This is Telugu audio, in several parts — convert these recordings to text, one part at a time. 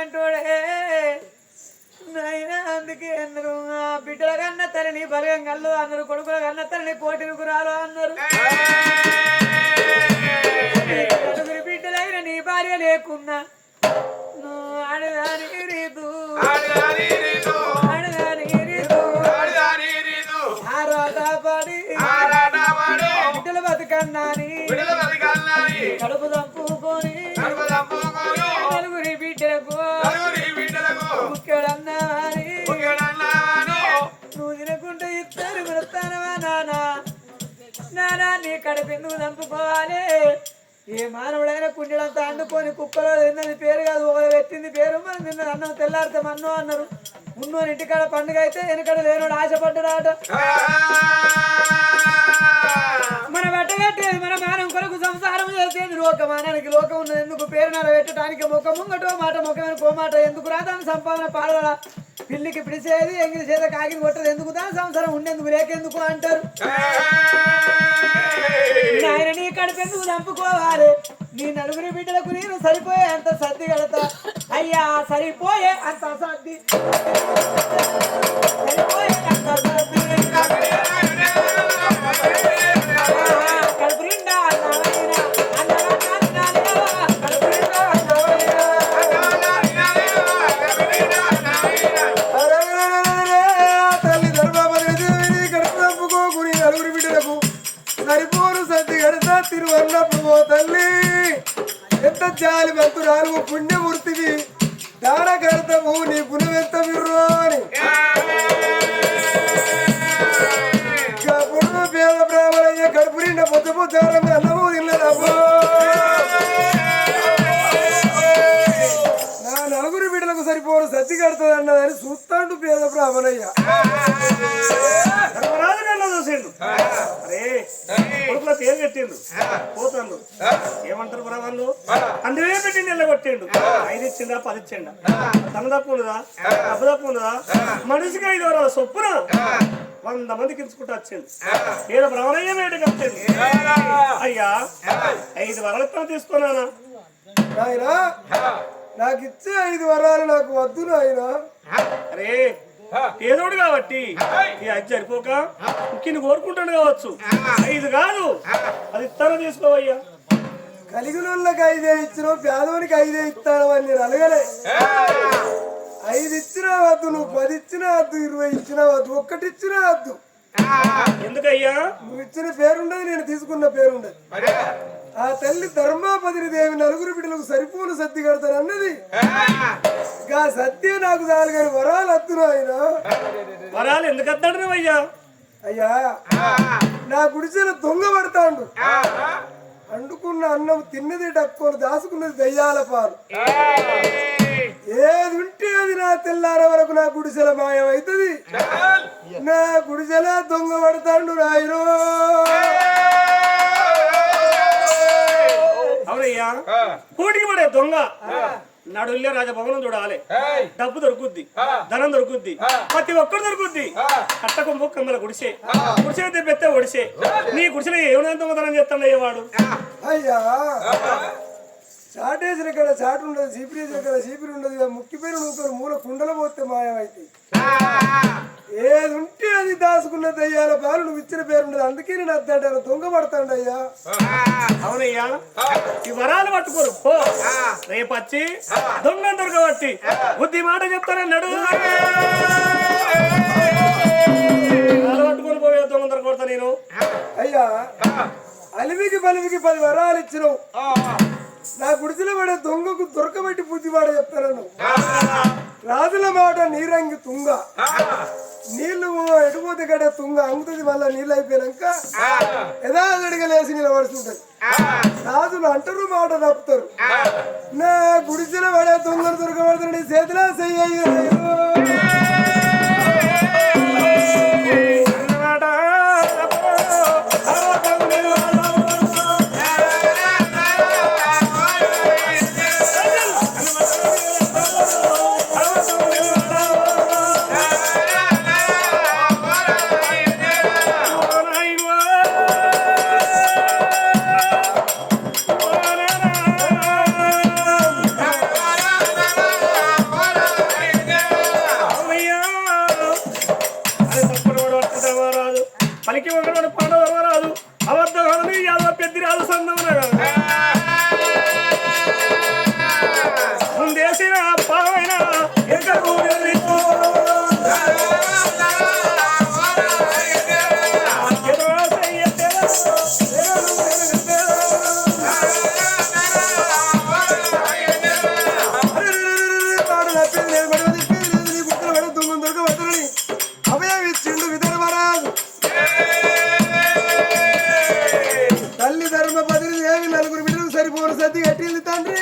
అంటోడే నాయన అందుకే అందరు బిడ్డల కన్న తల్లిని బలగం కల్లు అన్నారు కొడుకుల కన్న తల్లిని కోటికి రాలు అన్నారు నలుగురి బిడ్డలైన నీ భార్య లేకున్నా ఆడదాని రీతు బిడ్డల బతుకన్నాని కడుపు దంపుకొని నలుగురి బిడ్డలకు ముక్కడన్నాని నువ్వు తినకుండా ఇస్తారు పెడతానవా నానా నీ కడుపెందుకు దంపుకోవాలి ఏ మానవుడైనా కుండలంతా అండుకొని కుక్కలో తిన్నది పేరు కాదు ఒక పెట్టింది పేరు మనం తిన్నది అన్నం తెల్లారితే మన్నో అన్నారు ఉన్నోని ఇంటికాడ పండుగ అయితే వెనకడ లేనోడు ఆశపడ్డాడు మన వెట్టగట్టేది మన మానం కొరకు సంసారం చేసేది లోకమానానికి లోకం ఉన్నది ఎందుకు పేరు నెల పెట్టడానికి ముఖం ముంగటో మాట ముఖమైన కోమాట ఎందుకు రాదాని సంపాదన పాడదా పిల్లికి పిలిచేది ఎంగిలి చేత కాగిని కొట్టదు ఎందుకు దాని సంసారం ఉండేందుకు లేకెందుకు అంటారు నాయన నీ కడుపెందుకు చంపుకోవాలి నీ నలుగురి బిడ్డలకు నేను సరిపోయే అంత సర్ది కడతా అయ్యా సరిపోయే అంత సర్ది సరిపోయే అంత సర్ది కడుపు నిండా తల్లి ధర్మపతి కడుపు చంపుకోకుని నలుగురి బిడ్డలకు సరిపోను సర్ది కడతా తిరువన్నప్పుడు తల్లి ఎంత జాలి భక్తురాలు పుణ్యమూర్తివి దాన కడతాము నీ గుణమెంత విర్రో అని పుణ్య పేద బ్రాహ్మణయ్య కడుపు నిండా పొద్దు పొద్దారం అన్నము తిన్నదమ్మో నా నలుగురి బిడ్డలకు సరిపోను సర్ది కడుతుంది అన్నదని చూస్తాండు పేద బ్రాహ్మణయ్య చూసిండు అరే కొడుకుల పేరు కట్టిండు పోతాండు ఏమంటారు బ్రదర్లు అందువే పెట్టి నిల్లగొట్టిండు 5 ఇచ్చిందా 10 ఇచ్చిండా తన తప్పులుదా అబ్బ తప్పులుదా మనిషికి 5 వరాల చొప్పున 100 మందికి ఇచ్చుకుంటూ వచ్చింది ఏదో బ్రహ్మణయ్య వేటకి వచ్చింది అయ్యా 5 వరాలతో తీసుకున్నానా నాయనా నాకు ఇచ్చే 5 వరాలు నాకు వద్దు నాయనా అరే పేదోడు కాబట్టి ఈ అది సరిపోక ఇంకిని కోరుకుంటాడు కావచ్చు 5 కాదు అది ఇస్తానో తీసుకోవయ్యా కలిగినోళ్ళకి 5 ఇచ్చినావు పేదోనికి 5 ఇస్తాను అని నేను అలగలే 5 ఇచ్చినా వద్దు నువ్వు 10 ఇచ్చినా వద్దు 20 ఇచ్చినా వద్దు 1 ఇచ్చినా వద్దు ఎందుకయ్యా నువ్వు ఇచ్చిన పేరుండదు నేను తీసుకున్న పేరుండదు ఆ తల్లి ధర్మాపతిని దేవి నలుగురు బిడ్డలకు సరిపోను సత్తి కడతాను అన్నది ఆ సత్య నాకు చాలు కానీ వరాలు వద్దును ఆయన వరాలు ఎందుకు వద్దాడు అయ్యా అయ్యా నా గుడిసెల దొంగ పడతాడు అండుకున్న అన్నం తిన్నది డక్కుని దాసుకున్నది దయ్యాల పాలు ఏది ఉంటే అది నా తెల్లార వరకు నా గుడిసెల మాయం అవుతుంది నా గుడిసెల దొంగ పడతాడు రాయరు అవునయ్యా కోటికి పడే దొంగ నడుల్లే రాజభవనం చూడాలి డబ్బు దొరుకుద్ది ధనం దొరుకుద్ది ప్రతి ఒక్కరు దొరుకుద్ది కట్టకొంపు కమ్మల గుడిసే గుడిసే తెప్పితే ఒడిసే నీ గుడిసెలో ఏమైనా దొంగతనం చేస్తాడు అయ్యేవాడు అయ్యా చాటేసిన కదా చాటు ఉండదు చీపిరేసిన కదా చీపిరి ఉండదు ముక్కి పేరు నూకరు మూల కుండలు పోతే మాయమైతే ఏది ఉంటే అది దాచుకున్న దయ్యాల పాలు నువ్వు ఇచ్చిన పేరు ఉండదు అందుకే నేను అద్దంటాను దొంగ పడతాడు అయ్యా అవునయ్యా ఈ వరాలు పట్టుకోరు పో రేపు వచ్చి దొంగ దొరకబట్టి బుద్ధి మాట చెప్తానన్నాడు పట్టుకొని పోయే దొంగ దొరకబడతా నేను అయ్యా అలివికి బలివికి 10 వరాలు ఇచ్చినావు నా గుడిసెల పడే దొంగకు దొరకబెట్టి బుద్ధి వాడ చెప్తాను రాజుల మాట నీరంగి తుంగ నీళ్లు ఎడిపోతే గడే తుంగ అంగుతుంది మళ్ళా నీళ్ళు అయిపోయాక యథాగడిగా లేచి నిలబడుతుంటది రాజులు అంటారు మాట తప్పుతారు నా గుడిసెల పడే దొంగలు దొరకబడుతుంది చేతిలో చెయ్యి వంకి వంకడు పండవ రాదు అబద్ధం యాదవ పెద్ద రాదు సందం ముందేసిన పాలమైన తల్లి ధర్మపతిని దేవి నలుగురు బిడ్డలు సరిపోను సర్ది కట్టింది తండ్రి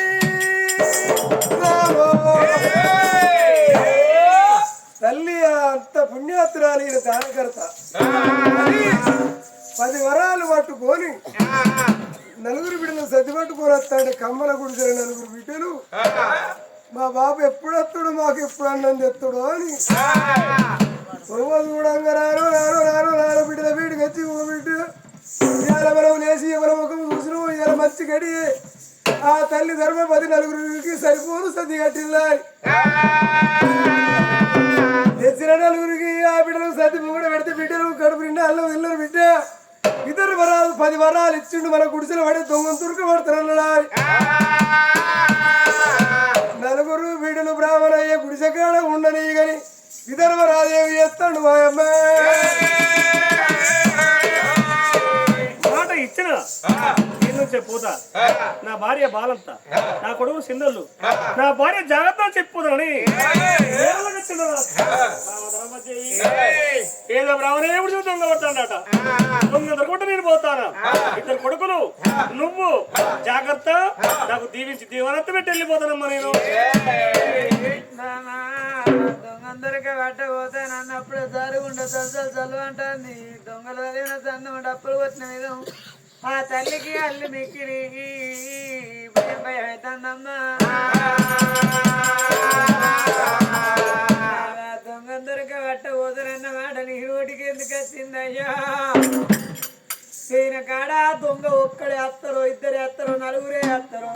తల్లి అంత పుణ్యాత్రాలు దానకర్త 10 వరాలు పట్టుకొని నలుగురు బిడ్డలు సర్ది పట్టుకొని వస్తాడు కమ్మల గుడిసెల నలుగురు బిడ్డలు మా బాబు ఎప్పుడు వస్తాడు మాకు ఎప్పుడు అన్నం తెస్తాడు అని చూడంగా రాను రాను రాను రాను బిడ్డల వీడికి వచ్చి ఒక బిడ్డ ఇవాళ మనం లేచి ఎవరి ముఖం చూసినాం ఇవాళ మంచి గడి ఆ తల్లి ధర్మపతి నలుగురికి సరిపోను సర్ది కట్టిందా తెచ్చిన నలుగురికి ఆ బిడ్డలకు సర్ది కూడా పెడితే బిడ్డలు కడుపు నిండా అల్లం వెళ్ళరు బిడ్డ ఇద్దరు వరాలు 10 వరాలు ఇచ్చిండు మన గుడిసెలు పడి దొంగ తురుకు పడుతున్నా నలుగురు బిడ్డలు బ్రాహ్మణయ్య గుడిసె కాడ ఉండని గాని విదర్భరాదేవి చేస్తాడు మా అమ్మ మాట ఇచ్చిన నేను చెప్పుతా నా భార్య బాలంత నా కొడుకు సింధులు నా భార్య జాగ్రత్త చెప్పుదని ఏదో బ్రాహ్మణ ఎప్పుడు దొంగ పడతాడట దొంగ దొరకొట్ట నేను పోతాను 2 కొడుకులు నువ్వు జాగ్రత్త నాకు దీవించి దీవనత్త పెట్టి వెళ్ళిపోతానమ్మా నేను దొంగందరికీ పట్టబోతే నన్ను అప్పుడే జరుగుండే చల్లు అంటుంది దొంగలు కలిగిన చందం డప్పులు వచ్చిన విధం ఆ తల్లికి అల్లి మిక్కిరి భయం భయం అవుతుందమ్మా దొంగందరికీ పట్టబోతానన్న మాట నీ నోటికి ఎందుకు వచ్చిందయ్యా ఈయన కాడ దొంగ ఒక్కడే వస్తారు 2 వస్తారు 4 వస్తారు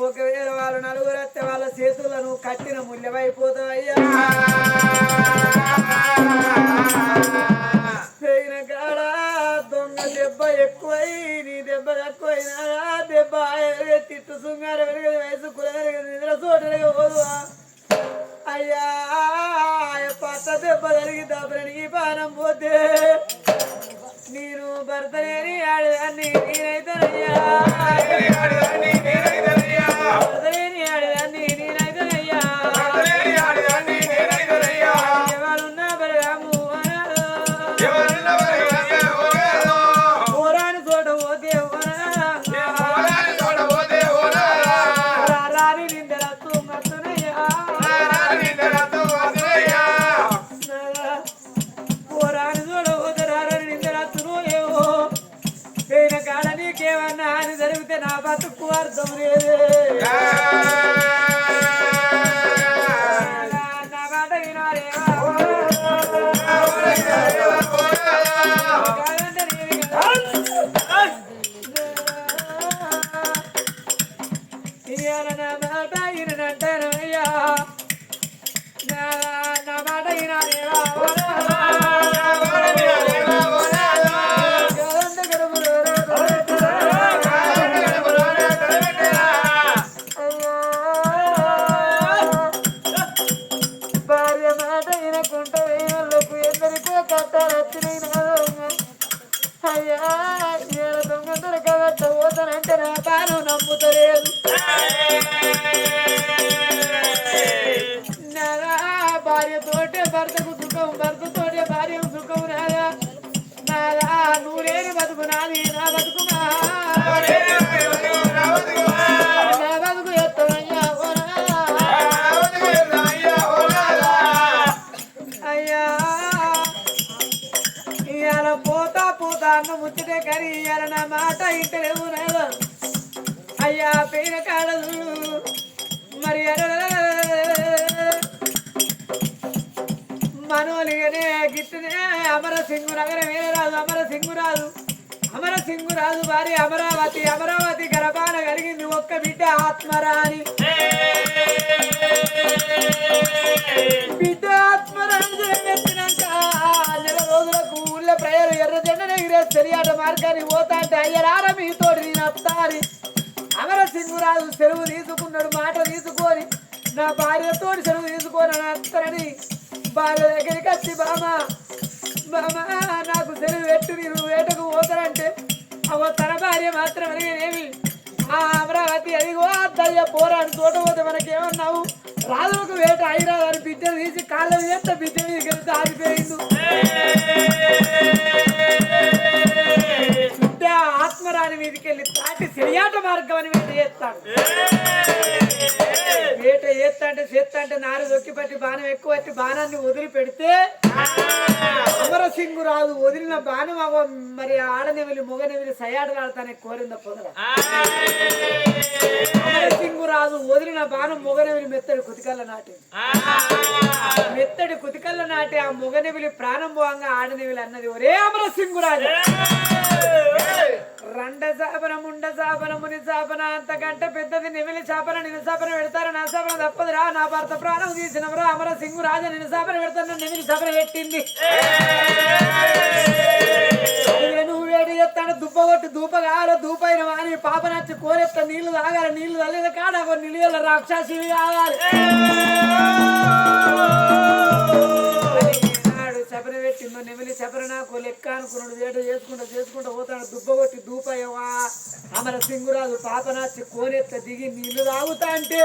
ఒకవేళ వాళ్ళు 4 వస్తే వాళ్ళ చేతులను కట్టిన ముల్యమైపోతావయ్యా ఈయన కాడ దొంగ దెబ్బ ఎక్కువై నీ దెబ్బ తక్కువైనా దెబ్బ తిట్టు శృంగార వెలుగని వయసు కులగలిగ నిద్ర చోటగా పోదువా అయ్యా పట్ట దెబ్బ జరిగి దెబ్బని పానం పోతే నేను భర్తలేని ఆడదాన్ని నేనైతేనయ్యా భర్తలేని ఆడదాన్ని నేనైతేనయ్యా ఎవరున్నా బలరాము ఓరాని చోట పోతే రాని నిందరత్తు మత్తునయ్యా ఓరాని చోట పోతే రాని నిందరత్తును ఏవో ఈయన కాడ నీకేమన్నా అని జరిగితే నా బతుకు అర్థం లేదే నా మాట వినాలేవా ఇవాళ నా మాట వినంటానయ్యా నా మాట వినాలేవా భార్య మాట వినకుంటే వేళ్ళకు ఎందరికో కట్టాలు అయ్యా ఇవాళ దొంగ దొరకబట్ట పోతానంటే నా తాను నమ్ముతలేదు నాదా భార్యతోటే భర్తకు సుఖం భర్తతోటే భార్యకు సుఖం రాదా నాదా నువ్వు లేని బతుకు నాది నా బతుకు నా బతుకు ఎత్తమయ్యా అయ్యా ఇవాళ పోతా పోతా అన్న ముచ్చటే కరి ఇవాళ నా మాట ఇంటలేవు నాదా అయ్యా పేరు కాడదు మరి మనోలిగనే గిట్టునే అమరసింగు నగరమే రాదు అమరసింగు రాదు భార్య అమరావతి గర్భాన కలిగింది ఒక్క బిడ్డ ఆత్మరాని బిడ్డ ఆత్మరాని జన్మెత్తినాక 4 రోజులకు ఊళ్ళో ప్రయాలు ఎర్ర జెండనే నా భార్యతో సెలవు తీసుకొని వస్తారని భార్య దగ్గరికి వచ్చి బామా నాకు సెలవు పెట్టు మీరు వేటకు పోతారంటే అవో తన భార్య మాత్రం అడిగేవి ఆ అమరావతి అదిగో అద్దయ్య పోరాడు తోట పోతే మనకేమన్నావు రాజులకు వేట అయిరాదు అని బిడ్డలు తీసి కాళ్ళ చేస్తే బిడ్డ మీదకి వెళ్తే ఆగిపోయిండు శుద్ధ ఆత్మరాని మీదకి వెళ్ళి తాటి శరియాట మార్గం అని వేట చేస్తాడు వేట చేస్తా అంటే నారు దొక్కి పట్టి బాణం ఎక్కువ పట్టి బాణాన్ని వదిలి పెడితే అమరసింగు రాదు వదిలిన బాణం మరి ఆడనెవిలి మొగనెవిలి సయాటలాడతానే కోరింద పొదల అమరసింగు రాదు వదిలిన బాణం మొగనెవిలి మెత్తడి కుతికల్ల నాటి ఆ మొగనెవిలి ప్రాణం పోవంగా ఆడనెవిలి అన్నది ఒరే అమరసింగు రాజు రండ చాపన ముండ చాపన ముని చాపన అంతకంటే పెద్దది నెమిలి చాపన నిన్ను చాపన పెడతారు నా చాపన తప్పదురా నా భర్త ప్రాణం తీసినవరా అమర సింగు రాజా నిన్ను చాపన పెడతాను నెమిలి చాపన పెట్టింది నువ్వు వేడి చెప్తాను దుబ్బగొట్టి దూపగాల దూపైన వాని పాప నచ్చి కోరెత్త నీళ్లు తాగాలి నీళ్లు తల్లిద కాడ కొన్ని నీళ్ళ రాక్షసి కావాలి చపన పెట్టిందో నెమిలి చపన నాకు లెక్క అనుకున్నాడు వేట చేసుకుంటూ పోతాడు దుబ్బగొట్టి దూపయ్యవా అమర సింగురాజు పాపనాచి కోనెత్త దిగి నీళ్లు తాగుతా అంటే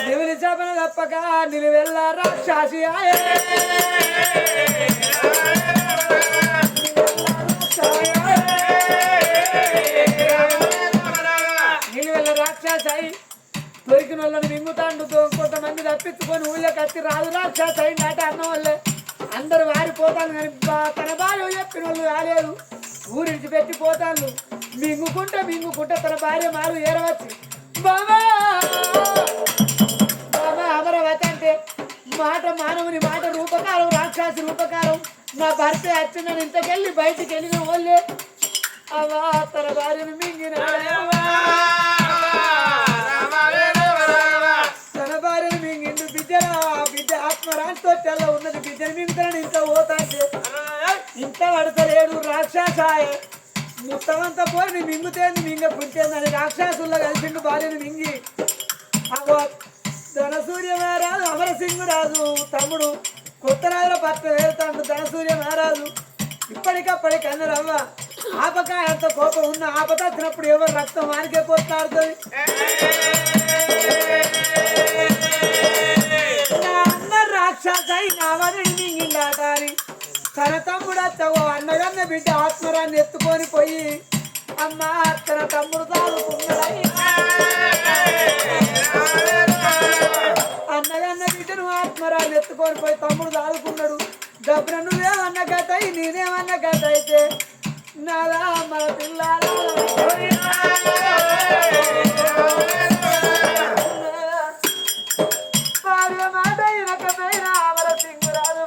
నెమిలి చపన తప్పక నిలువెల్ల రాక్షసి నిలువెల్ల రాక్షసి దొరికిన వాళ్ళని మింగుతాండు కొంతమంది తప్పించుకొని ఊళ్ళో కత్తి రాదు రాక్షస అయిందట అన్న వాళ్ళే అందరు వారిపోతాను కానీ తన భార్య చెప్పిన వాళ్ళు రాలేదు ఊరించి పెట్టిపోతాను మింగుకుంటే తన భార్య మారు ఏరవచ్చు బాబా అమరావతి అంటే మాట మానవుని మాట రూపకారం రాక్షసి రూపకారం నా భర్త వచ్చిందని ఇంతకెళ్ళి బయటికి వెళ్ళిన వాళ్ళే అవా తన భార్యను మింగిన బిడ్డ ఆత్మరాంతో తెల్ల ఉన్నది బిడ్డని మింగుతాను ఇంత పోతాంటే ఇంత పడతలేడు రాక్షసాయ మొత్తమంతా పోయి మింగుతేంది మింగకుంటేందని రాక్షసుల్లో కలిసిండు భార్యను మింగి ధనసూర్య మహారాజు అమరసింగు రాజు తమ్ముడు కొత్త రాజుల భర్త వెళ్తాడు ధనసూర్య మహారాజు ఇప్పటికప్పటికి అందరూ అవ్వ ఆపకాయ అంత కోపం ఉన్న ఆపత వచ్చినప్పుడు ఎవరు రక్తం వానికే పోతాడుతుంది రాక్షసాయి నావని మింగిందాటాలి తన తమ్ముడు అన్నగన్న బిడ్డ ఆత్మరాన్ని ఎత్తుకొని పోయి అమ్మ తన తమ్ముడు తాగుతున్నాడు అన్నగన్న బిడ్డను ఆత్మరాన్ని ఎత్తుకొని పోయి తమ్ముడు తాగుకున్నాడు డబ్బున నువ్వేమన్న కథ నేనేమన్న కథ అయితే నాలా మన పిల్లల మాట ఇనకపోయినా అమర సింగురాజు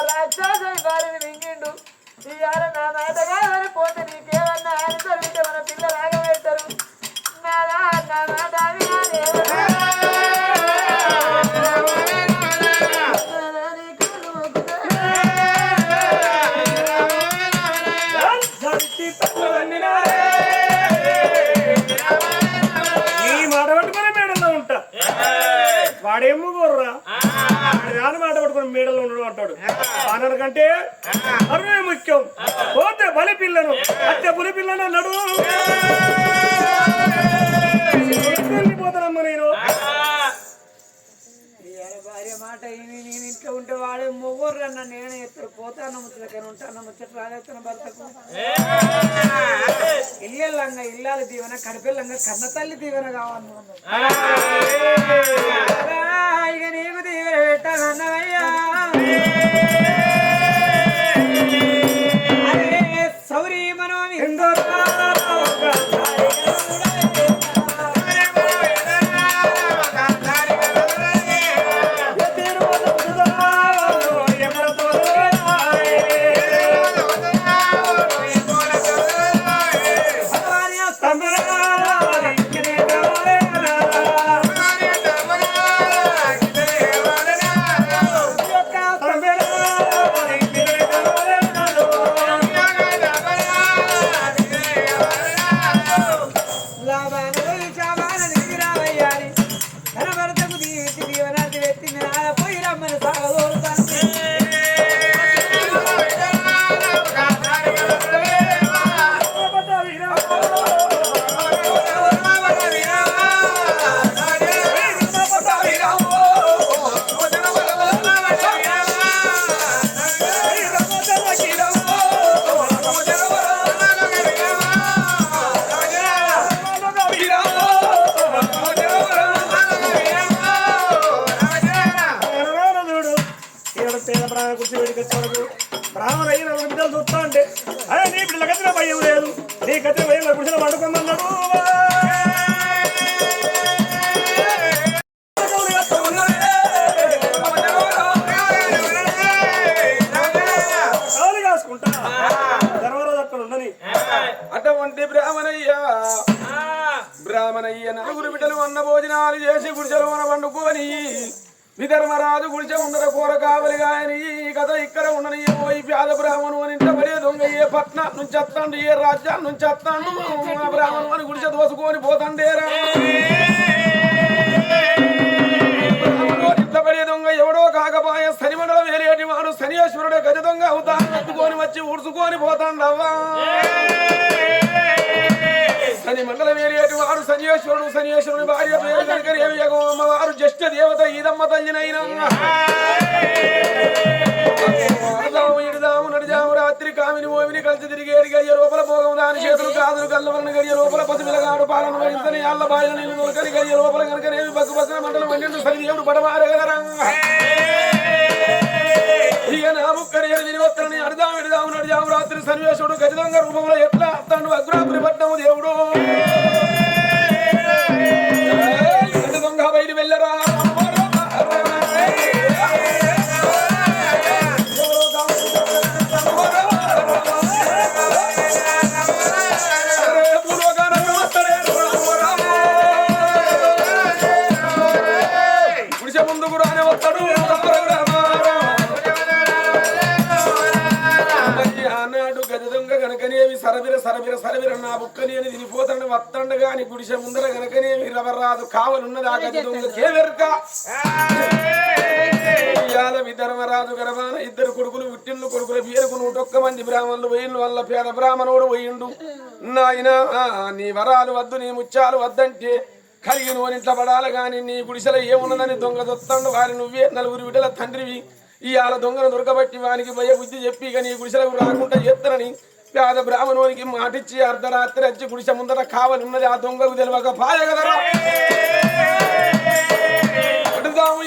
రాక్షస భార్యని మింగిండు ఇవాళ నా మాట కాదని పోతే నీకేమన్నా ఆన్సర్ ఉంటే మన పిల్లలు ఆగబెడతారు నా మాట ఈ మాట పట్టుకుని మేడలో ఉంటా వాడేమో గొర్రా దాని మాట పట్టుకుని మేడలో ఉండడం అంటాడు అన్నాడు కంటే అరుణే ముఖ్యం పోతే బలి పిల్లను అత్తే బలి పిల్లను అన్నాడు పోతానమ్మా నేను భార్య మాట నేను ఇంట్లో ఉంటే వాడే మొగోర్రన్న నేనే ఎత్తాడు పోతాను ముచ్చటకని ఉంటాను ముచ్చట రాలేస్తున్న భర్తకు ఇల్లెల్లంగా ఇల్లాలి దీవెన కడిపెల్లంగా కన్న తల్లి దీవెన కావాలి ఇక నీకు దీవెన పెట్టాలన్నవయ్యా సౌరీ మనో బ్రహ్మని సాగదోడు తండ్రి బ్రాహ్మణ అయిన బిడ్డలు చూస్తా అంటే అదే నీ బిడ్డల కత్తిన భయం లేదు నీ కత్తిన భయం గుడిసెలు పండుకోమన్నాడు కావాలి కాసుకుంటా ధర్మరాజు అక్కడ ఉండని అటువంటి బ్రాహ్మణయ్య నలుగురు బిడ్డలు అన్న భోజనాలు చేసి గుడిసెలు వండుకొని విధర్మరాజు గుడిచె ఉండర కూర కావలి గాయని ఈ కథ ఇక్కడ ఉండని పోయి పేద బ్రాహ్మణు అని ఇంట పడే దొంగ ఏ పట్నం నుంచి వస్తాడు ఏ రాజ్యాల నుంచి వస్తాడు బ్రాహ్మణు అని గుడిచె దోసుకొని పోతాండేరా ఇంట పడే దొంగ ఎవడో కాకపోయే శనిమండలం వేరేటి వాడు శనీశ్వరుడు గజ దొంగ అవుతాను ఎత్తుకొని వచ్చి ఉడుచుకొని పోతాండవ్వా శని మండల వేరేటి వాడు శనీశ్వరుడు భార్య పేరు కనుకనేమి అమ్మవారు జ్యేష్ఠ దేవత ఈదమ్మ తల్లినైనా ఇడదాము నడిజాము రాత్రి కామిని ఓమిని కలిసి తిరిగేడి గడియ లోపల భోగం దాని చేతులు కాదులు కళ్ళవరణ గడియ లోపల పసిపిల్లగాడు పాలన వహించని అల్ల బాయిల నీళ్ళు నొలకని గడియ లోపల కనుకనేమి బగ్గు బగ్గున మండలం వండి సరిదేవుడు పడమారగలరా ఇక నా ముక్కడి వినివత్తని ఇడదాము నడిజాము రాత్రి సన్నివేశుడు గజదొంగ రూపంలో ఎట్లా అత్తాడు అగ్రాపురి పట్నము దేవుడు దొంగ బయలు వెళ్ళరా గుడిసె ముందుకు రాని వస్తాడు ఆనాడు గజ దొంగ గనకనేమి సరబిర నా బుక్కని అని తినిపోతాడు వత్తండు గాని గుడిసె ముందర గనకనేమి రవరాదు కావలున్నది ఆ గజ దొంగ కేవెరక విధర్మరాజు గర్భాన ఇద్దరు కొడుకులు పుట్టిండు కొడుకుల పేరుకు 101 మంది బ్రాహ్మణులు పోయిండు వల్ల పేద బ్రాహ్మణుడు పోయిండు నాయన నీ వరాలు వద్దు నీ ముత్యాలు వద్దంటే కలిగి నోనింట్ల పడాలి గాని నీ గుడిసెలో ఏమున్నదని దొంగ దొత్తండు వారి నువ్వే నలుగురు బిడ్డల తండ్రివి ఇవాళ దొంగను దొరకబట్టి వానికి భయ బుద్ధి చెప్పి నీ గుడిసెలకు రాకుండా చేస్తానని పేద బ్రాహ్మణునికి మాటిచ్చి అర్ధరాత్రి వచ్చి గుడిసె ముందర కావలి ఉన్నది ఆ దొంగకు తెలియక పాయ కదరా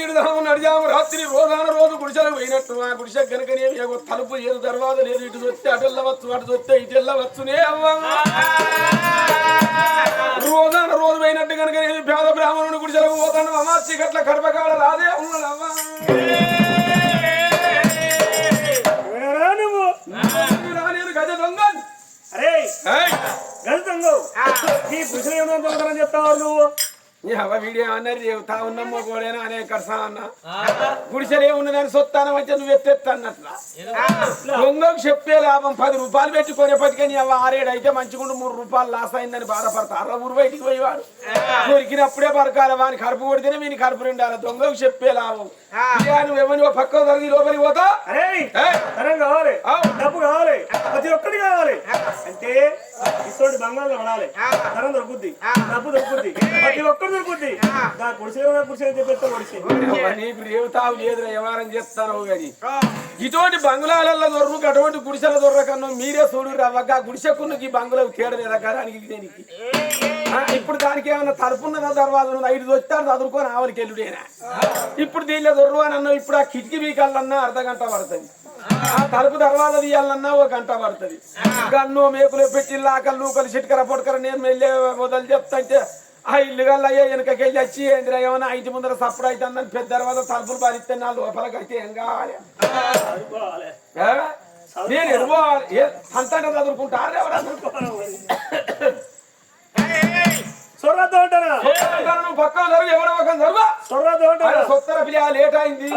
ఇడదాము నడిజాము రాత్రి రోజు గుడిసెలకు పోయినట్టు ఆ గుడిసె కనుకనేమి తలుపు ఏదో దర్వాజ లేదు ఇటు వస్తే అటు వెళ్ళవచ్చు అటు వస్తే ఇటు వెళ్ళవచ్చునే అవ్వా రోజు పోయినట్టు కనుకనేమి పేద బ్రాహ్మణుడు గుడిసెలకు పోతాను అమాచి గట్ల కడపకాడ రాదే ఉన్నాడు అవ్వా గజ దొంగ అరే గజ దొంగ నీ పురుషులు ఏమన్నా దొంగతనం చెప్తావు నువ్వు వీడియో అన్నారు చెబుతా ఉన్నమ్మో కూడా అనే కర్సా అన్న గుడిసెలే ఉన్నదని సొత్తానం అంటే నువ్వు ఎత్తేత్తన్నట్లా దొంగకు చెప్పే లాభం 10 రూపాయలు పెట్టుకునేపటికే నీ 6-7 అయితే మంచిగుండు 3 రూపాయలు లాస్ అయిందని బాధపడతారు ఊరు బయటికి పోయేవాడు దొరికినప్పుడే బరకాల వాని కడుపు కొడితేనే వీని కడుపు నిండాలి దొంగకు చెప్పే లాభం నువ్వు ఎవరిని పక్కకు తగిలి లోపలికి పోతా కావాలి డబ్బు కావాలి ప్రతి ఒక్కటి కావాలి అంటే ఇటువంటి బంగాళాలు కొనాలి ధనం దొరుకుద్ది డబ్బు దొరుకుద్ది ప్రతి ఒక్కరు దొరుకుద్ది నా గుడిసె చెప్పేస్తా గుడిసె నీకు రేవుతావు లేదురా వ్యవహారం చేస్తాను కానీ ఇటువంటి బంగ్లాలలో దొరకు అటువంటి గుడిసెల దొరకన్నా మీరే చూడు రవ్వగా గుడిసెకున్నకి బంగ్లాకు తేడలేదా కదా దేనికి ఇప్పుడు దానికి ఏమన్నా తలుపున్నదా దర్వాజ 5 వచ్చారు చదువుకొని ఆవలికి వెళ్ళుడేనా ఇప్పుడు దీనిలో దొర్రు అని అన్నావు ఇప్పుడు ఆ కిటికీ బీకాలన్నా అర్ధగంట పడుతుంది ఆ తలుపు దర్వాజ తీయాలన్నా 1 గంట పడుతుంది గన్ను మేకులు పెట్టి లాకలు నూకలు చిట్కర పొట్టకర నేను వెళ్ళే మొదలు చెప్తాంటే ఆ ఇల్లు గల్లా వెనకకి వెళ్ళి వచ్చి ఏందిరా ఏమన్నా ఇంటి ముందర సప్పుడు అవుతుందని పెద్ద దర్వాజ తలుపులు భరిస్తే నా లోపలికి అయితే ఏం కావాలి నేను ఎదుర్కోవాలి అంతా చదువుకుంటారు పక్క ఎవరో ఒక సొత్తర పిల్ల లేట్ అయింది